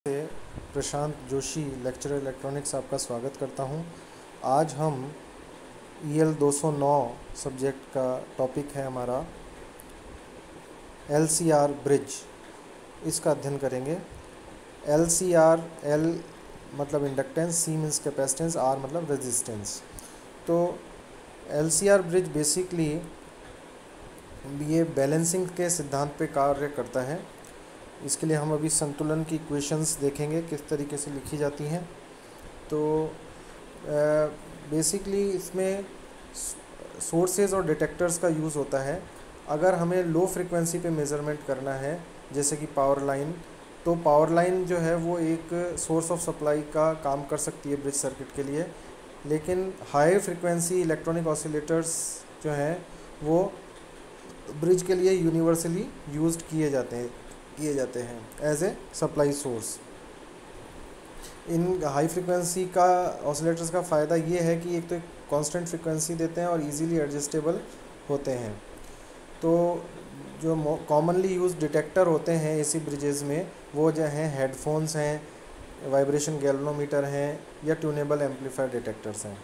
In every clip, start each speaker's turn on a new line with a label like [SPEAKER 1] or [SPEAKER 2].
[SPEAKER 1] से प्रशांत Joshi lecturer electronics आपका स्वागत करता हूं। आज हम EL 209 सब्जेक्ट का टॉपिक है हमारा LCR ब्रिज, इसका अध्ययन करेंगे। LCR, L मतलब inductance, C means capacitance, R मतलब रेजिस्टेंस। तो LCR ब्रिज बेसिकली ये बैलेंसिंग के सिद्धांत पे कार्य करता है। इसके लिए हम अभी संतुलन की इक्वेशंस देखेंगे किस तरीके से लिखी जाती हैं। तो बेसिकली इसमें सोर्सेज और डिटेक्टर्स का यूज़ होता है। अगर हमें लो फ्रिक्वेंसी पे मेज़रमेंट करना है, जैसे कि पावर लाइन, तो पावर लाइन जो है वो एक सोर्स ऑफ सप्लाई का काम कर सकती है ब्रिज सर्किट के लिए। लेकिन हाई फ्रिक्वेंसी इलेक्ट्रॉनिक ऑसिलेटर्स जो हैं वो ब्रिज के लिए यूनिवर्सली यूज्ड किए जाते हैं एज ए सप्लाई सोर्स। इन हाई फ्रिक्वेंसी का ऑसिलेटर्स का फ़ायदा ये है कि एक तो कांस्टेंट फ्रिक्वेंसी देते हैं और इजीली एडजस्टेबल होते हैं। तो जो कॉमनली यूज डिटेक्टर होते हैं एसी ब्रिजेज़ में वो जो हैं हेडफोन्स हैं, वाइब्रेशन गैल्वेनोमीटर हैं या ट्यूनेबल एम्पलीफायर डिटेक्टर्स हैं।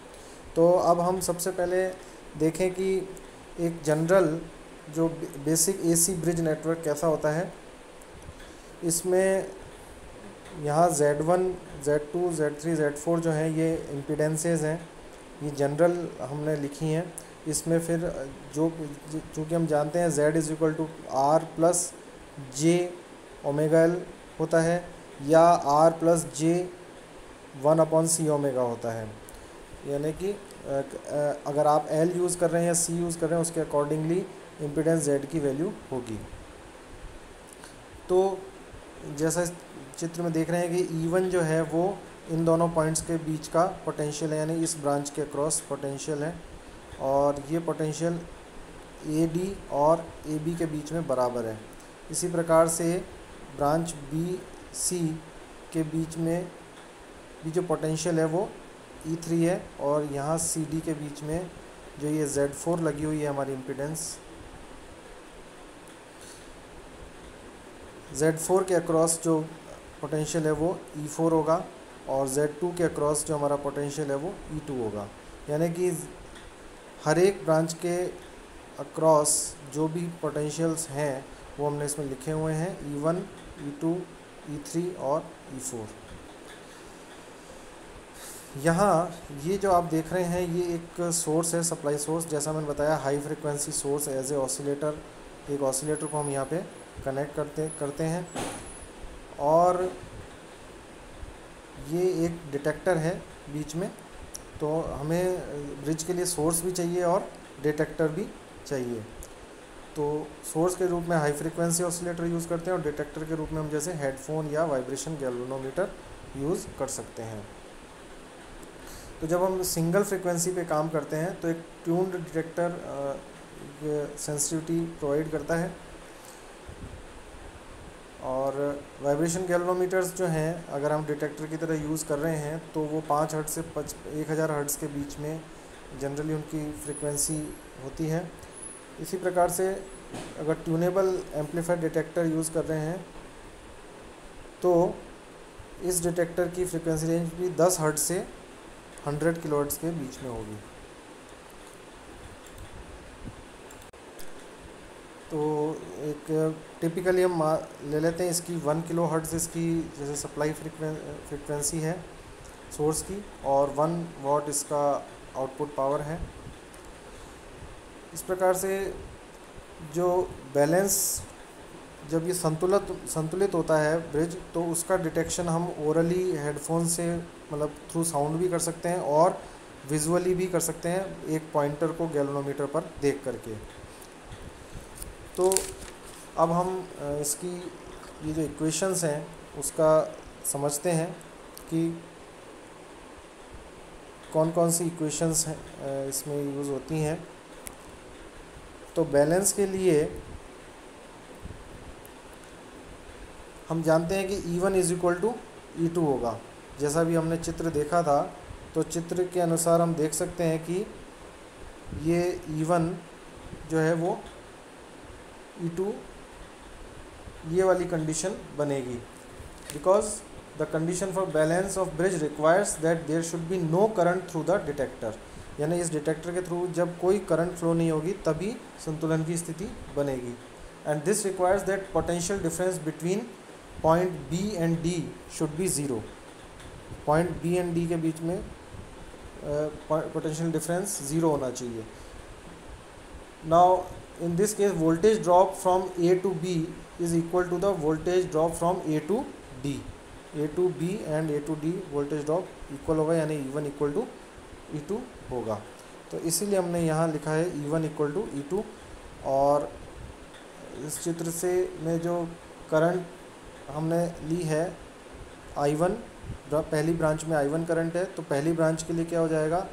[SPEAKER 1] तो अब हम सबसे पहले देखें कि एक जनरल जो बेसिक एसी ब्रिज नेटवर्क कैसा होता है। इसमें यहाँ Z1, Z2, Z3, Z4 जो हैं ये इम्पीडेंसेस हैं, ये जनरल हमने लिखी हैं। इसमें फिर जो चूँकि हम जानते हैं Z = R + J ω/L होता है या R + J 1/C ω होता है। यानी कि अगर आप L यूज़ कर रहे हैं या C यूज़ कर रहे हैं उसके अकॉर्डिंगली इम्पीडेंस Z की वैल्यू होगी। तो जैसा इस चित्र में देख रहे हैं कि E1 जो है वो इन दोनों पॉइंट्स के बीच का पोटेंशियल है, यानी इस ब्रांच के अक्रॉस पोटेंशियल है, और ये पोटेंशियल AD और AB के बीच में बराबर है। इसी प्रकार से ब्रांच BC के बीच में भी जो पोटेंशियल है वो E3 है, और यहाँ CD के बीच में जो ये Z4 लगी हुई है हमारी इम्पीडेंस, Z4 के अक्रॉस जो पोटेंशियल है वो E4 होगा, और Z2 के अक्रॉस जो हमारा पोटेंशियल है वो E2 होगा। यानी कि हर एक ब्रांच के अक्रॉस जो भी पोटेंशियल्स हैं वो हमने इसमें लिखे हुए हैं, E1, E2, E3 और E4। यहाँ ये जो आप देख रहे हैं ये एक सोर्स है, सप्लाई सोर्स। जैसा मैंने बताया, high frequency source as a oscillator, एक ऑसिलेटर को हम यहाँ पे कनेक्ट करते हैं, और ये एक डिटेक्टर है बीच में। तो हमें ब्रिज के लिए सोर्स भी चाहिए और डिटेक्टर भी चाहिए। तो सोर्स के रूप में हाई फ्रिक्वेंसी ऑसिलेटर यूज़ करते हैं और डिटेक्टर के रूप में हम जैसे हेडफोन या वाइब्रेशन गैल्वेनोमीटर यूज़ कर सकते हैं। तो जब हम सिंगल फ्रिक्वेंसी पे काम करते हैं तो एक ट्यून्ड डिटेक्टर सेंसिटिविटी प्रोवाइड करता है, और वाइब्रेशन गैल्वेनोमीटर्स जो हैं अगर हम डिटेक्टर की तरह यूज़ कर रहे हैं तो वो 5 हर्ट्ज़ से 1000 हर्ट्ज़ के बीच में जनरली उनकी फ्रिक्वेंसी होती है। इसी प्रकार से अगर ट्यूनेबल एम्पलीफायर डिटेक्टर यूज़ कर रहे हैं तो इस डिटेक्टर की फ्रिक्वेंसी रेंज भी 10 हर्ट्ज़ से 100 किलोहर्ट्ज़ के बीच में होगी। तो एक टिपिकली हम ले लेते हैं इसकी 1 किलोहर्ट्ज़ इसकी जैसे सप्लाई फ्रिक्वेंसी है सोर्स की, और 1 वाट इसका आउटपुट पावर है। इस प्रकार से जो बैलेंस, जब ये संतुलित होता है ब्रिज, तो उसका डिटेक्शन हम ओरली हेडफोन से मतलब थ्रू साउंड भी कर सकते हैं और विजुअली भी कर सकते हैं, एक पॉइंटर को गैल्वेनोमीटर पर देख करके। तो अब हम इसकी ये जो इक्वेशंस हैं उसका समझते हैं कि कौन कौन सी इक्वेशंस हैं इसमें यूज़ होती हैं। तो बैलेंस के लिए हम जानते हैं कि E1 = E2 होगा। जैसा भी हमने चित्र देखा था, तो चित्र के अनुसार हम देख सकते हैं कि ये E1 जो है वो E2 ये वाली कंडीशन बनेगी, because the condition for balance of bridge requires that there should be no current through the detector, यानी इस डिटेक्टर के थ्रू जब कोई करंट फ्लो नहीं होगी तभी संतुलन की स्थिति बनेगी। And this requires that potential difference between point B and D should be zero. Point B and D के बीच में पोटेंशियल डिफरेंस ज़ीरो होना चाहिए। Now in this case voltage drop from A to B is equal to the voltage drop from A to D. A to B and A to D voltage drop equal होगा, यानी E1 equal to E2 होगा। तो इसीलिए हमने यहाँ लिखा है E1 equal to E2। और इस चित्र से में जो करंट हमने ली है I1, पहली ब्रांच में I1 करंट है, तो पहली ब्रांच के लिए क्या हो जाएगा,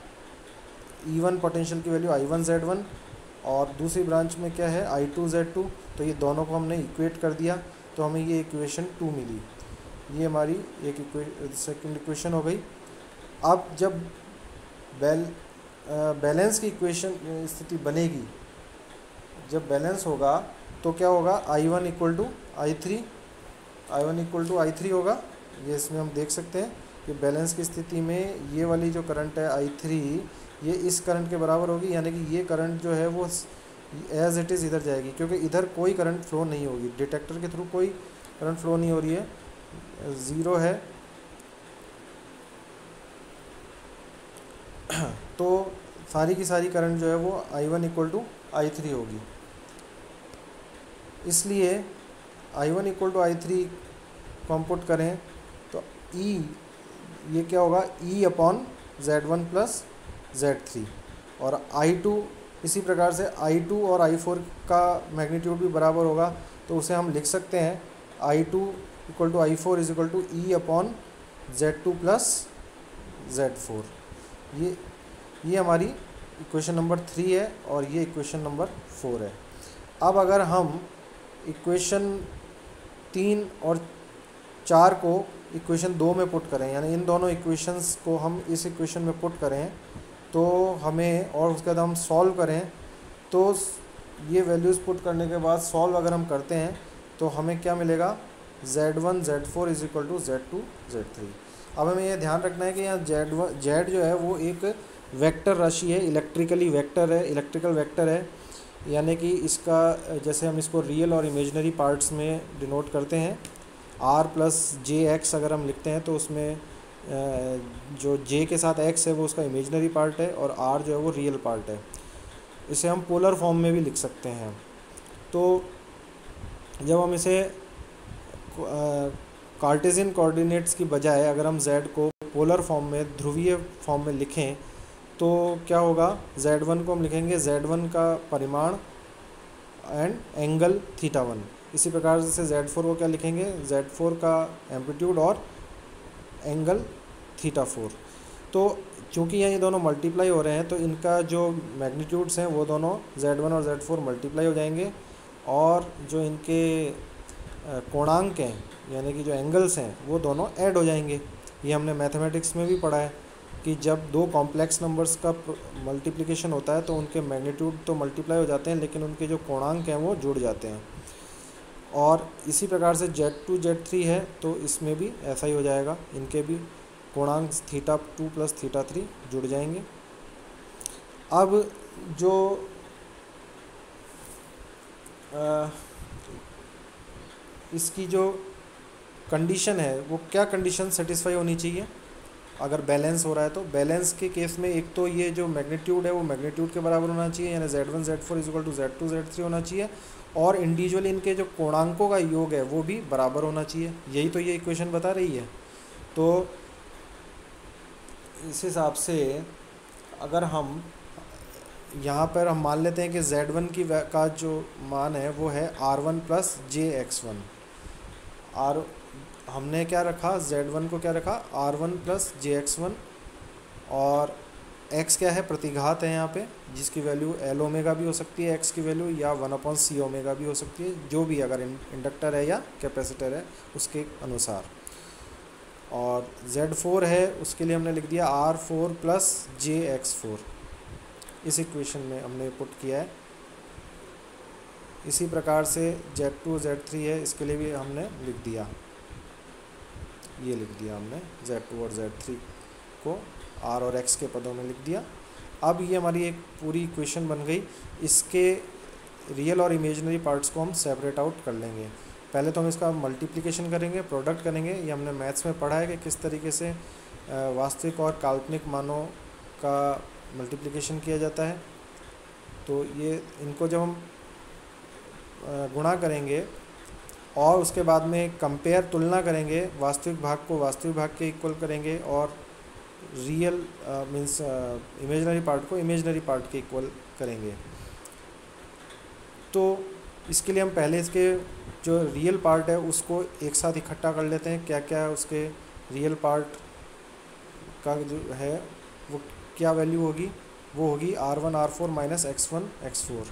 [SPEAKER 1] E1 पोटेंशियल की वैल्यू I1 Z1, और दूसरी ब्रांच में क्या है I2 Z2। तो ये दोनों को हमने इक्वेट कर दिया तो हमें ये इक्वेशन 2 मिली। ये हमारी एक सेकंड इक्वेशन हो गई। अब जब बैलेंस की इक्वेशन स्थिति बनेगी, जब बैलेंस होगा तो क्या होगा, I1 equal to I3, I1 equal to I3 होगा। ये इसमें हम देख सकते हैं कि बैलेंस की स्थिति में ये वाली जो करंट है I3 ये इस करंट के बराबर होगी, यानी कि ये करंट जो है वो एज इट इज़ इधर जाएगी, क्योंकि इधर कोई करंट फ्लो नहीं होगी, डिटेक्टर के थ्रू कोई करंट फ्लो नहीं हो रही है, ज़ीरो है। तो सारी की सारी करंट जो है वो I1 इक्वल टू I3 होगी। इसलिए I1 इक्वल टू I3 को हम पुट करें तो E ये क्या होगा, E upon Z1 plus Z3, और I2 इसी प्रकार से I2 और I4 का मैग्नीट्यूड भी बराबर होगा, तो उसे हम लिख सकते हैं I2 equal to I4 is equal to E upon Z2 plus Z4। ये हमारी इक्वेशन नंबर 3 है और ये इक्वेशन नंबर 4 है। अब अगर हम इक्वेशन 3 और 4 को इक्वेशन 2 में पुट करें, यानी इन दोनों इक्वेशंस को हम इस इक्वेशन में पुट करें तो हमें, और उसके बाद हम सॉल्व करें तो ये वैल्यूज़ पुट करने के बाद सॉल्व अगर हम करते हैं तो हमें क्या मिलेगा, Z1 Z4 is equal to Z2 Z3। अब हमें ये ध्यान रखना है कि यहाँ Z जो है वो एक वेक्टर राशि है, इलेक्ट्रिकल वेक्टर है, यानी कि इसका जैसे हम इसको रियल और इमेजिनरी पार्ट्स में डिनोट करते हैं, R प्लस JX अगर हम लिखते हैं तो उसमें जो J के साथ X है वो उसका इमेजिनरी पार्ट है और R जो है वो रियल पार्ट है। इसे हम पोलर फॉर्म में भी लिख सकते हैं। तो जब हम इसे कार्टेशियन कोऑर्डिनेट्स की बजाय अगर हम Z को पोलर फॉर्म में, ध्रुवीय फॉर्म में लिखें तो क्या होगा, Z1 को हम लिखेंगे Z1 का परिमाण एंड एंगल θ1। इसी प्रकार से Z4 को क्या लिखेंगे, Z4 का एम्पलीट्यूड और एंगल θ4। तो चूँकि यहाँ ये दोनों मल्टीप्लाई हो रहे हैं तो इनका जो मैग्नीट्यूड्स हैं वो दोनों Z1 और Z4 मल्टीप्लाई हो जाएंगे, और जो इनके कोणांक हैं यानी कि जो एंगल्स हैं वो दोनों ऐड हो जाएंगे। ये हमने मैथमेटिक्स में भी पढ़ा है कि जब दो कॉम्प्लेक्स नंबर्स का मल्टीप्लिकेशन होता है तो उनके मैग्नीट्यूड तो मल्टीप्लाई हो जाते हैं लेकिन उनके जो कोणांक हैं वो जुड़ जाते हैं। और इसी प्रकार से Z2 Z3 है तो इसमें भी ऐसा ही हो जाएगा, इनके भी कोणांक θ2 प्लस θ3 जुड़ जाएंगे। अब जो इसकी जो कंडीशन है वो क्या कंडीशन सेटिस्फाई होनी चाहिए अगर बैलेंस हो रहा है, तो बैलेंस के केस में एक तो ये जो मैग्नीट्यूड है वो मैग्नीट्यूड के बराबर होना चाहिए, यानी Z1 Z4 is equal to Z2 Z3 होना चाहिए, और इंडिविजुअली इनके जो कोणांकों का योग है वो भी बराबर होना चाहिए। यही तो ये इक्वेशन बता रही है। तो इस हिसाब से अगर हम यहाँ पर हम मान लेते हैं कि Z1 का जो मान है वो है R1 प्लस JX1। हमने क्या रखा, Z1 को क्या रखा, R1 प्लस JX1, और X क्या है, प्रतिघात है यहाँ पे, जिसकी वैल्यू L ओमेगा भी हो सकती है X की वैल्यू, या 1/C ओमेगा भी हो सकती है, जो भी अगर इंडक्टर है या कैपेसिटर है उसके अनुसार। और Z4 है उसके लिए हमने लिख दिया R4 प्लस JX4, इस इक्वेशन में हमने पुट किया है। इसी प्रकार से Z2 Z3 है, इसके लिए भी हमने लिख दिया। ये लिख दिया हमने Z2 और Z3 को r और x के पदों में लिख दिया। अब ये हमारी एक पूरी इक्वेशन बन गई। इसके रियल और इमेजिनरी पार्ट्स को हम सेपरेट आउट कर लेंगे। पहले तो हम इसका मल्टीप्लिकेशन करेंगे, प्रोडक्ट करेंगे। ये हमने मैथ्स में पढ़ा है कि किस तरीके से वास्तविक और काल्पनिक मानों का मल्टीप्लिकेशन किया जाता है। तो ये इनको जब हम गुणा करेंगे और उसके बाद में कंपेयर तुलना करेंगे, वास्तविक भाग को वास्तविक भाग के इक्वल करेंगे और रियल मीन्स इमेजिनरी पार्ट को इमेजिनरी पार्ट के इक्वल करेंगे। तो इसके लिए हम पहले इसके जो रियल पार्ट है उसको एक साथ इकट्ठा कर लेते हैं। क्या क्या उसके रियल पार्ट का जो है वो क्या वैल्यू होगी, वो होगी R1 R4 minus X1 X4।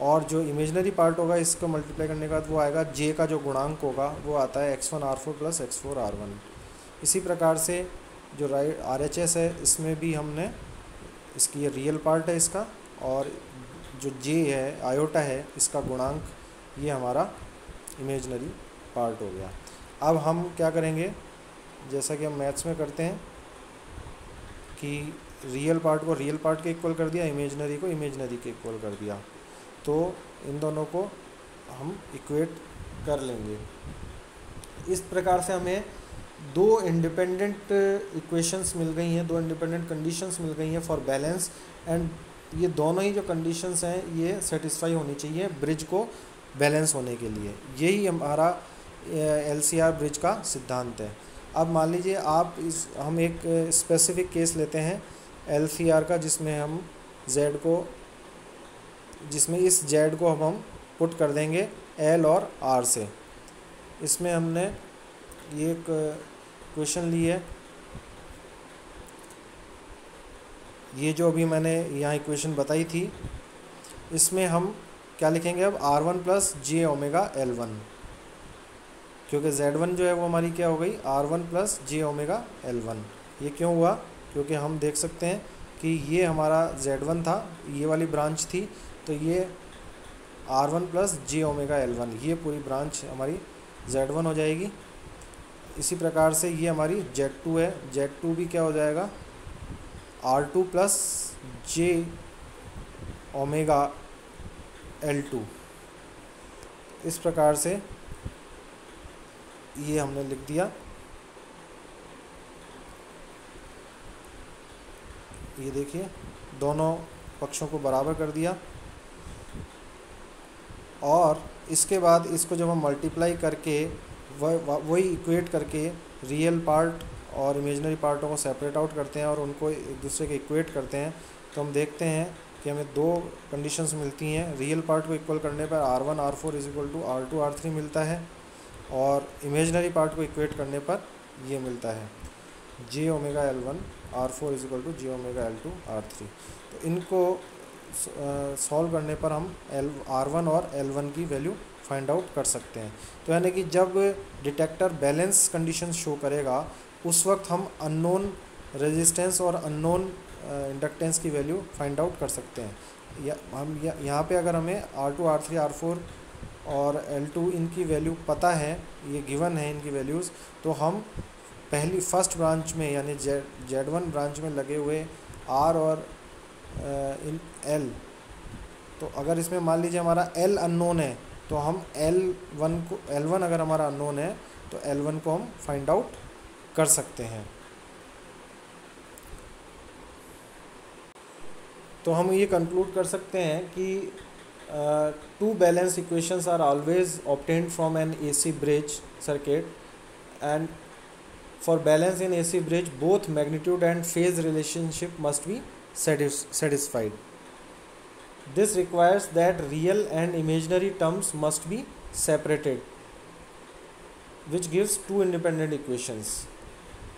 [SPEAKER 1] और जो इमेजिनरी पार्ट होगा इसको मल्टीप्लाई करने के बाद वो आएगा J का जो गुणांक होगा वो आता है X1 R4 plus X4 R1। इसी प्रकार से जो RHS है इसमें भी हमने इसकी ये रियल पार्ट है इसका, और जो J है आयोटा है इसका गुणांक, ये हमारा इमेजिनरी पार्ट हो गया। अब हम क्या करेंगे, जैसा कि हम मैथ्स में करते हैं कि रियल पार्ट को रियल पार्ट के इक्वल कर दिया, इमेजिनरी को इमेजिनरी के इक्वल कर दिया, तो इन दोनों को हम इक्वेट कर लेंगे। इस प्रकार से हमें दो इंडिपेंडेंट इक्वेशंस मिल गई हैं, दो इंडिपेंडेंट कंडीशंस मिल गई हैं फॉर बैलेंस, एंड ये दोनों ही जो कंडीशंस हैं ये सेटिस्फाई होनी चाहिए ब्रिज को बैलेंस होने के लिए। यही हमारा LCR ब्रिज का सिद्धांत है। अब मान लीजिए हम एक स्पेसिफिक केस लेते हैं LCR का, जिसमें इस Z को हम पुट कर देंगे L और R से। इसमें हमने ये एक क्वेश्चन ली है, ये जो अभी मैंने यहाँ इक्वेशन बताई थी, इसमें हम क्या लिखेंगे अब R1 plus J omega L1, क्योंकि Z1 जो है वो हमारी क्या हो गई R1 plus J omega L1। ये क्यों हुआ, क्योंकि हम देख सकते हैं कि ये हमारा Z1 था, ये वाली ब्रांच थी, तो ये R1 plus J omega L1, ये पूरी ब्रांच हमारी Z1 हो जाएगी। इसी प्रकार से ये हमारी Z2 है, Z2 भी क्या हो जाएगा R2 plus J omega L2। इस प्रकार से ये हमने लिख दिया। ये देखिए दोनों पक्षों को बराबर कर दिया, और इसके बाद इसको जब हम मल्टीप्लाई करके वही इक्वेट करके रियल पार्ट और इमेजिनरी पार्टों को सेपरेट आउट करते हैं और उनको एक दूसरे के इक्वेट करते हैं, तो हम देखते हैं कि हमें दो कंडीशंस मिलती हैं। रियल पार्ट को इक्वल करने पर R1 R4 is equal to R2 R3 मिलता है, और इमेजिनरी पार्ट को इक्वेट करने पर ये मिलता है J omega L1 R4 is equal to J omega L2 R3। तो इनको सॉल्व करने पर हम R1 और L1 की वैल्यू फाइंड आउट कर सकते हैं। तो यानी कि जब डिटेक्टर बैलेंस कंडीशन शो करेगा उस वक्त हम अननोन रेजिस्टेंस और अननोन इंडक्टेंस की वैल्यू फाइंड आउट कर सकते हैं। यहाँ पे अगर हमें R2 R3 R4 और L2 इनकी वैल्यू पता है, ये गिवन है इनकी वैल्यूज़, तो हम फर्स्ट ब्रांच में यानी Z1 ब्रांच में लगे हुए R और इन L, तो अगर इसमें मान लीजिए हमारा L अननोन है तो हम L1 अगर हमारा अननोन है तो L1 को हम फाइंड आउट कर सकते हैं। तो हम ये कंक्लूड कर सकते हैं कि two balanced equations are always obtained from an AC bridge circuit, and for balance in AC bridge both magnitude and phase relationship must be satisfied. This requires that real and imaginary terms must be separated, which gives two independent equations.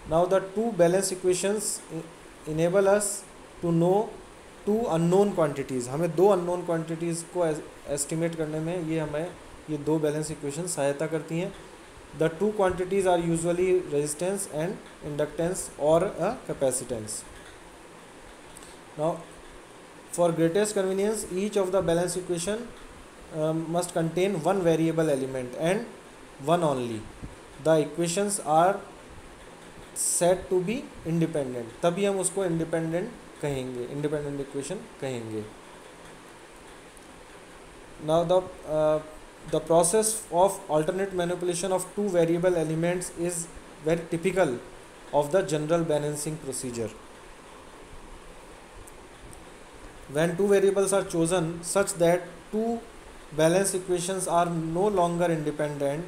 [SPEAKER 1] Now the two balanced equations enable us to know two unknown quantities. हमें दो unknown quantities को estimate करने में ये दो balance equation सहायता करती हैं। The two quantities are usually resistance and inductance और a capacitance. Now for greatest convenience each of the balance equation must contain one variable element and one only. The equations are set to be independent, तभी हम उसको independent कहेंगे, independent equation कहेंगे. Now the process of alternate manipulation of two variable elements is very typical of the general balancing procedure. When two variables are chosen such that two balance equations are no longer independent,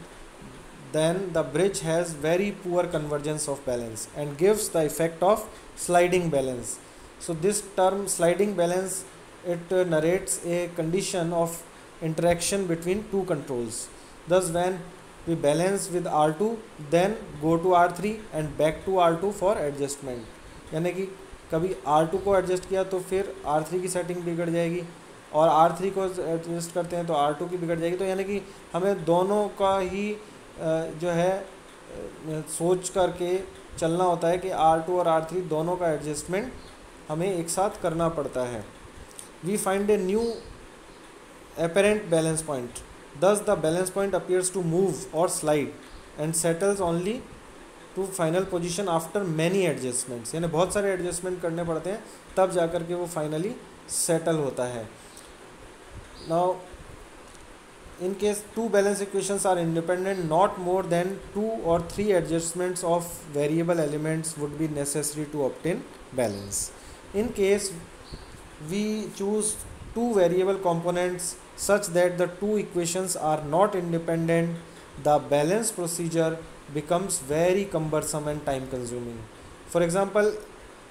[SPEAKER 1] then the bridge has very poor convergence of balance and gives the effect of sliding balance. So this term sliding balance, it narrates a condition of interaction between two controls. Thus when we balance with R2, then go to R3 and back to R2 for adjustment. यानी कि कभी R2 को adjust किया तो फिर R3 की setting बिगड़ जाएगी, और R3 को एडजस्ट करते हैं तो R2 की बिगड़ जाएगी. तो यानी कि हमें दोनों का ही जो है सोच करके चलना होता है कि R2 और R3 दोनों का एडजस्टमेंट हमें एक साथ करना पड़ता है. We find a new apparent balance point. Thus the balance point appears to move or slide and settles only to final position after many adjustments. यानी बहुत सारे एडजस्टमेंट करने पड़ते हैं तब जाकर के वो फाइनली सेटल होता है. Now in case two balance equations are independent, not more than 2 or 3 adjustments of variable elements would be necessary to obtain balance. In case we choose two variable components such that the two equations are not independent, the balance procedure becomes very cumbersome and time consuming. For example,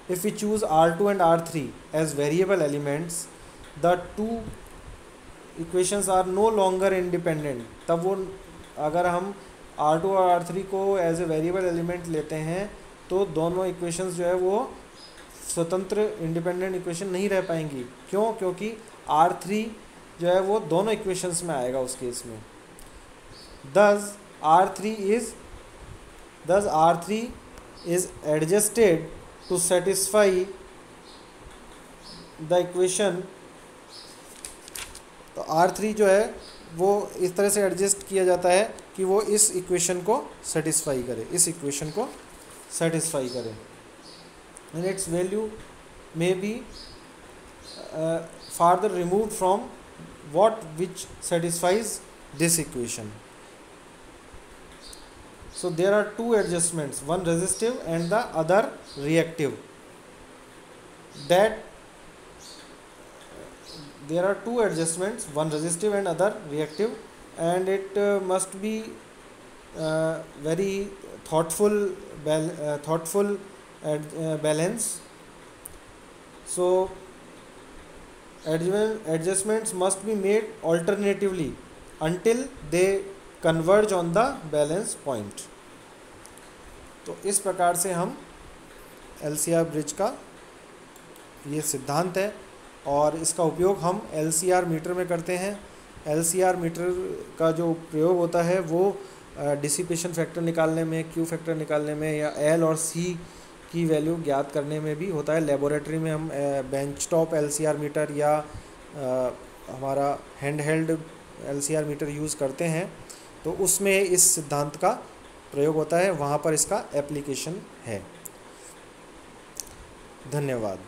[SPEAKER 1] if we choose R2 and R3 as variable elements, the two equations are no longer independent. तब वो अगर हम R2 और R3 को as a variable element लेते हैं तो दोनों इक्वेशंस जो है वो स्वतंत्र इंडिपेंडेंट इक्वेशन नहीं रह पाएंगी. क्यों? क्योंकि R3 जो है वो दोनों इक्वेशंस में आएगा उस केस में. Thus R3 is adjusted to satisfy the equation. तो R3 जो है वो इस तरह से एडजस्ट किया जाता है कि वो इस इक्वेशन को सेटिस्फाई करे, इस इक्वेशन को सेटिस्फाई करे. And its value may be farther removed from which satisfies this equation. So there are two adjustments, one resistive and the other reactive. That there are two adjustments, one resistive and other reactive, and it must be very thoughtful balance. So adjustments must be made alternatively until they converge on the balance point. तो इस प्रकार से हम LCR bridge का ये सिद्धांत है और इसका उपयोग हम LCR मीटर में करते हैं. LCR मीटर का जो प्रयोग होता है वो डिसिपेशन फैक्टर निकालने में, क्यू फैक्टर निकालने में, या L और C की वैल्यू ज्ञात करने में भी होता है. लेबोरेटरी में हम बेंच टॉप LCR मीटर या हमारा hand held LCR meter use करते हैं तो उसमें इस सिद्धांत का प्रयोग होता है, वहाँ पर इसका एप्लीकेशन है. धन्यवाद.